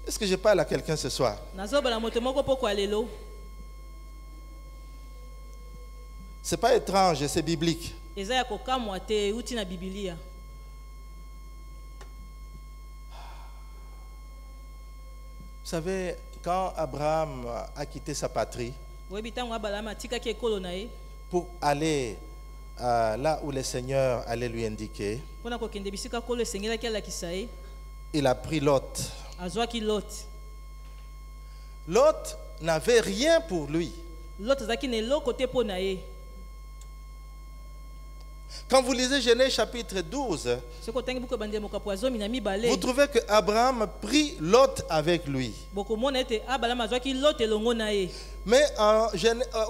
Est-ce que je parle à quelqu'un ce soir? Nazobala moto moko poko ya lelo. Ce n'est pas étrange, c'est biblique. Eza ya kokamwa te uti na Biblia. Vous savez, quand Abraham a quitté sa patrie Oyebi ntango Abalama atikaki ekolo na ye. pour aller là où le Seigneur allait lui indiquer, Mpona kokende bisika kolo esengelaki alakisa ye. il a pris Lot. Azwaki Lot. Lot n'avait rien pour lui. Lot azalaki na eloko te mpo na ye. Quand vous lisez Genèse chapitre 12, Soko tangi buku bande mokapo azomi na mibale. vous trouvez que Abraham prit Lot avec lui. Boko mona ete Abraham azwaki Lot elongo na ye. Mais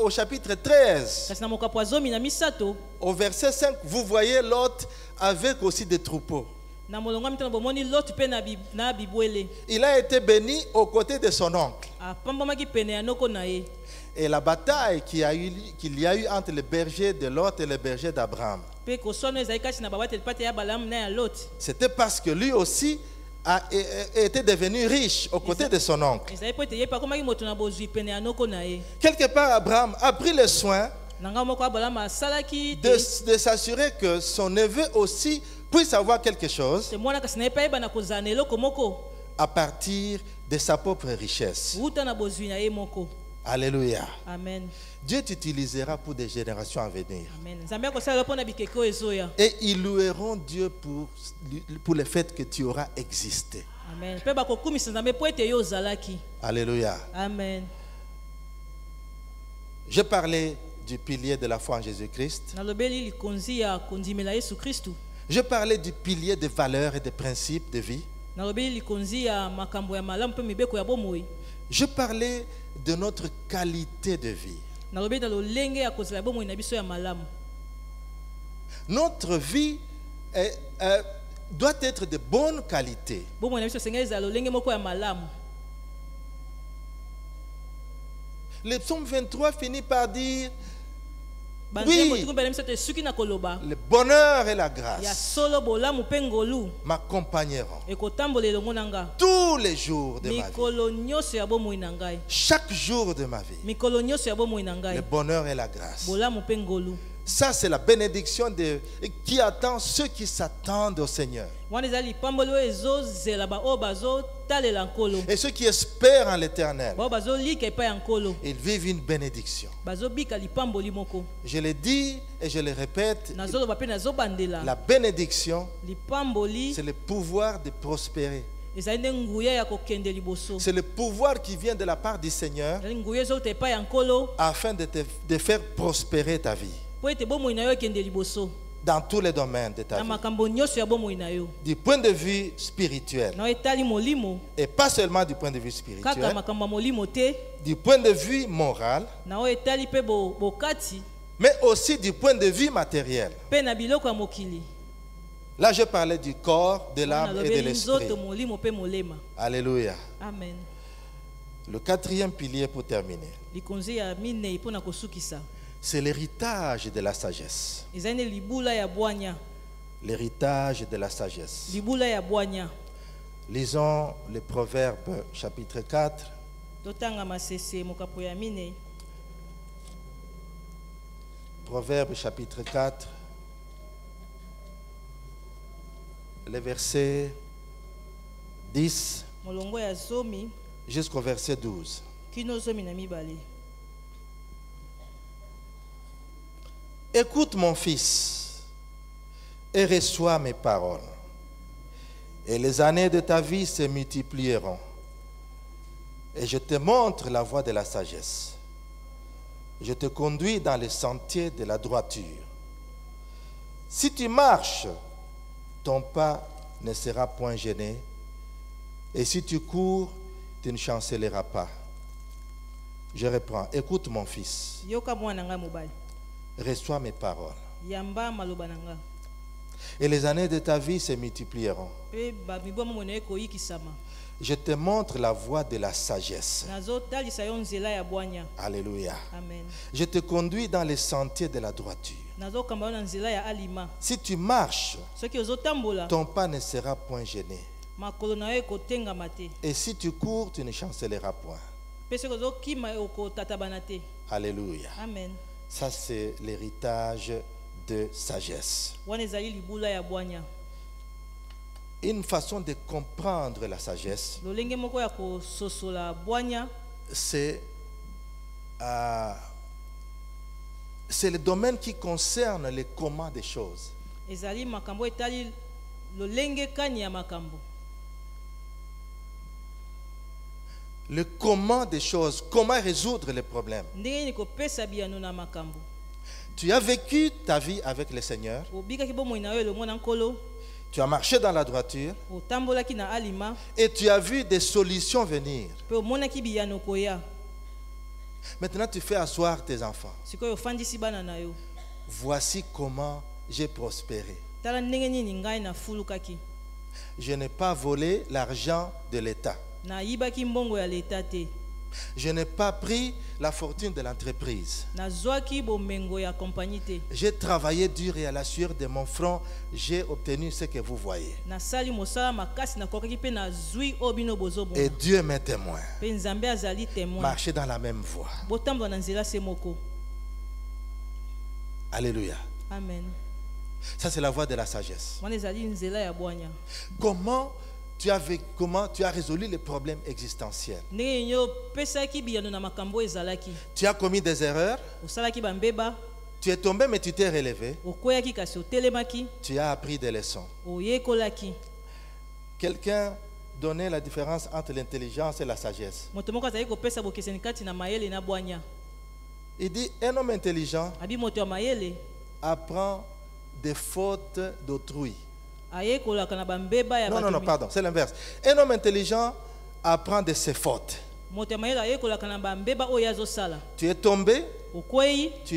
au chapitre 13, Kasi na mokapo azomi na misato. au verset 5, vous voyez Lot avec aussi des troupeaux. Na molongo mitano bomoni Lot pe na bibwele. Il a été béni aux côtés de son oncle. Apambamaki pene ya noko na ye. Et la bataille qu'il y a eu entre les bergers de Lot et les bergers d'Abraham, c'était parce que lui aussi a été devenu riche aux côtés de son oncle. Quelque part, Abraham a pris le soin de s'assurer que son neveu aussi puisse avoir quelque chose à partir de sa propre richesse. Alléluia. Amen. Dieu t'utilisera pour des générations à venir. Amen. Et ils loueront Dieu pour le fait que tu auras existé. Amen. Alléluia. Amen. Je parlais du pilier de la foi en Jésus-Christ. Je parlais du pilier des valeurs et des principes de vie. Je parlais de notre qualité de vie. Notre vie doit être de bonne qualité. Le psaume 23 finit par dire oui, le bonheur et la grâce m'accompagneront tous les jours de ma vie. Chaque jour de ma vie, le bonheur et la grâce. Ça, c'est la bénédiction qui attend ceux qui s'attendent au Seigneur. Et ceux qui espèrent en l'Éternel, ils vivent une bénédiction. Je le dis et je le répète, la bénédiction, c'est le pouvoir de prospérer. C'est le pouvoir qui vient de la part du Seigneur afin de faire prospérer ta vie dans tous les domaines de ta vie, du point de vue spirituel, et pas seulement du point de vue spirituel, du point de vue moral, mais aussi du point de vue matériel. Là, je parlais du corps, de l'âme et de l'esprit. Alléluia. Amen. Le quatrième pilier pour terminer, c'est l'héritage de la sagesse. L'héritage de la sagesse. Lisons le Proverbe chapitre 4. Proverbe chapitre 4. Le verset 10 jusqu'au verset 12. Écoute mon fils et reçois mes paroles, et les années de ta vie se multiplieront, et je te montre la voie de la sagesse. Je te conduis dans les sentiers de la droiture. Si tu marches, ton pas ne sera point gêné, et si tu cours, tu ne chancelleras pas. Je reprends. Écoute mon fils. Reçois mes paroles. Et les années de ta vie se multiplieront. Je te montre la voie de la sagesse. Alléluia. Amen. Je te conduis dans les sentiers de la droiture. Si tu marches, ton pas ne sera point gêné. Et si tu cours, tu ne chancelleras point. Alléluia. Amen. Ça, c'est l'héritage de sagesse. Une façon de comprendre la sagesse, c'est le domaine qui concerne le comment des choses. Le comment des choses, comment résoudre les problèmes. Tu as vécu ta vie avec le Seigneur. obikaki bomoi na yo elongo na nkolo, Tu as marché dans la droiture. otambolaki na alima, Et tu as vu des solutions venir. mpe omonaki biyano koya. Maintenant, tu fais asseoir tes enfants. Sikoyo ofandisi bana na yo. Voici comment j'ai prospéré. Tala ndenge nini ngai nafulukaki. Je n'ai pas volé l'argent de l'État. Nayibaki mbongo ya leta te. Je n'ai pas pris la fortune de l'entreprise. Nazwaki bomengo ya kompagnie te. J'ai travaillé dur et à la sueur de mon front, j'ai obtenu ce que vous voyez. Nasali mosala makasi nakokaki mpe nazwi oyo bino bozobona. Et Dieu m'est témoin. Mpe Nzambe azali témoin. Marchez dans la même voie. Botambola na nzela se moko. Alléluia. Amen. Ça, c'est la voie de la sagesse. Wana ezali nzela ya bwanya. Comment tu as résolu les problèmes existentiels? Ndenge nini opesaki biyano na makambo ezalaki. Tu as commis des erreurs. Osalaki bambeba. Tu es tombé, mais tu t'es relevé. Okweyaki kasi otelemaki. Tu as appris des leçons. Oyekolaki. Quelqu'un donnait la différence entre l'intelligence et la sagesse. Moto moko azali kopesa bokeseni kati na mayele na bwanya. Il dit, un homme intelligent Abi moto ya mayele apprend des fautes d'autrui. ayekolaka na bambeba ya Non, pardon, c'est l'inverse. Un homme intelligent apprend de ses fautes. Moto ya mayele ayekolaka na bambeba oyo azosala. Tu es tombé, Okweyi, tu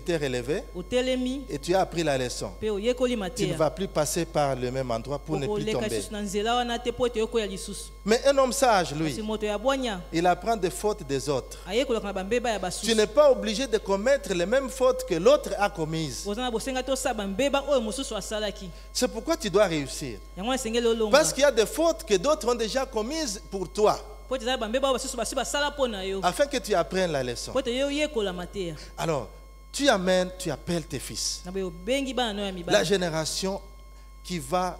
t'es relevé otelemi, et tu as appris la leçon. pe oyekoli Tu ne mateya. vas plus passer par le même endroit pour ne plus Okoleka tomber. lisusu na nzela wana te po ete okoya lisusu. Mais un homme sage, lui, Kasi moto ya bwanya il apprend des fautes des autres. ayekolaka na bambeba ya Tu basusu. n'es pas obligé de commettre les mêmes fautes que l'autre a commises. Oza na bosenga tosala bambeba oyo mosusu asalaki. C'est pourquoi tu dois réussir. Yango esengeli olonga. Parce qu'il y a des fautes que d'autres ont déjà commises pour toi, Po ete ezali bambeba oyo basusu basi basala mpo na yo. afin que tu apprennes la leçon. Po ete yo oyekola mateya. Alors, tu appelles tes fils. Na boye obengi bana no ya La mibali. génération qui va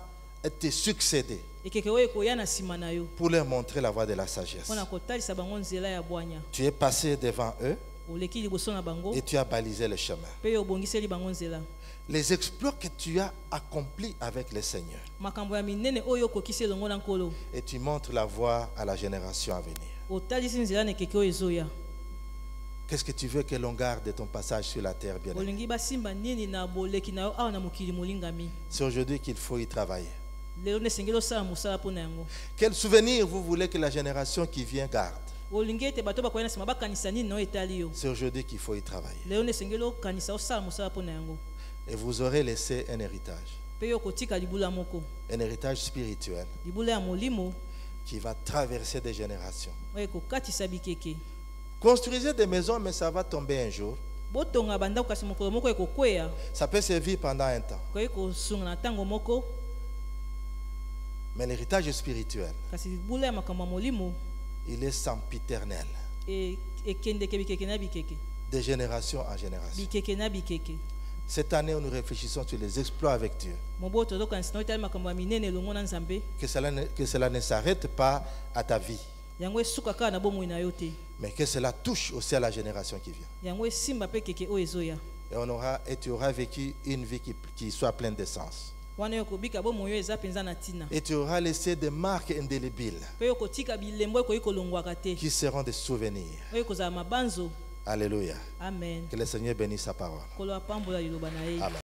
te succéder Ekeke oyo ekoya na nsima na yo. pour leur montrer la voie de la sagesse. Mpo na kotalisa bango nzela ya bwanya. Tu es passé devant eux Oleki liboso na bango. et tu as balisé le chemin. Pe yo obongiseli bango nzela. Les exploits que tu as accomplis avec le Seigneur, Makambo ya minene oyo okokisi elongo na nkolo. et tu montres la voie à la génération à venir. Otalisi nzela na ekeke oyo ezoya. Qu'est-ce que tu veux que l'on garde de ton passage sur la terre, bien-aimé? Olingi basimba nini na boleki na yo awa na mokili molingami. C'est aujourd'hui qu'il faut y travailler. Lelo nde esengeli osala mosala mpo na yango. Quel souvenir vous voulez que la génération qui vient garde? Olingi ete bato bakoya na nsima bakanisa nini na oyo etali yo. C'est aujourd'hui qu'il faut y travailler. Lelo nde esengeli okanisa osala mosala mpo na yango. Et vous aurez laissé un héritage. Mpe yo kotika libula moko. Un héritage spirituel Libula ya molimo qui va traverser des générations. oyo ekokatisa bikeke. Construisez des maisons, mais ça va tomber un jour. Botonga bandako kasi mokolo moko ekokweya. Ça peut servir pendant un temps. Koyi kosunga na ntango moko. Mais l'héritage spirituel, Kasi libula ya makambo ya molimo il est sempiternel, ekendeke bikeke na bikeke. de génération en génération. Bikeke na bikeke. Cette année, nous réfléchissons sur les exploits avec Dieu. Mobo tozokanisa na oyo etali makambo ya minene elongo na Nzambe. Que cela ne s'arrête pas à ta vie, Yango esuka kaka na bomoi na yo te. mais que cela touche aussi à la génération qui vient. Yango esimba mpe keke oyo ezoya. Et tu auras vécu une vie qui soit pleine de sens. Wana yo kobika bomoi oyo eza mpenza na ntina. Et tu auras laissé des marques indélébiles Mpe yo kotika bilembo ekoki kolongwaka te. qui seront des souvenirs. Oyo kozala mabanzo. Alléluia. Amen. Que le Seigneur bénisse sa parole. Kolo apambola liloba na ye. Amen.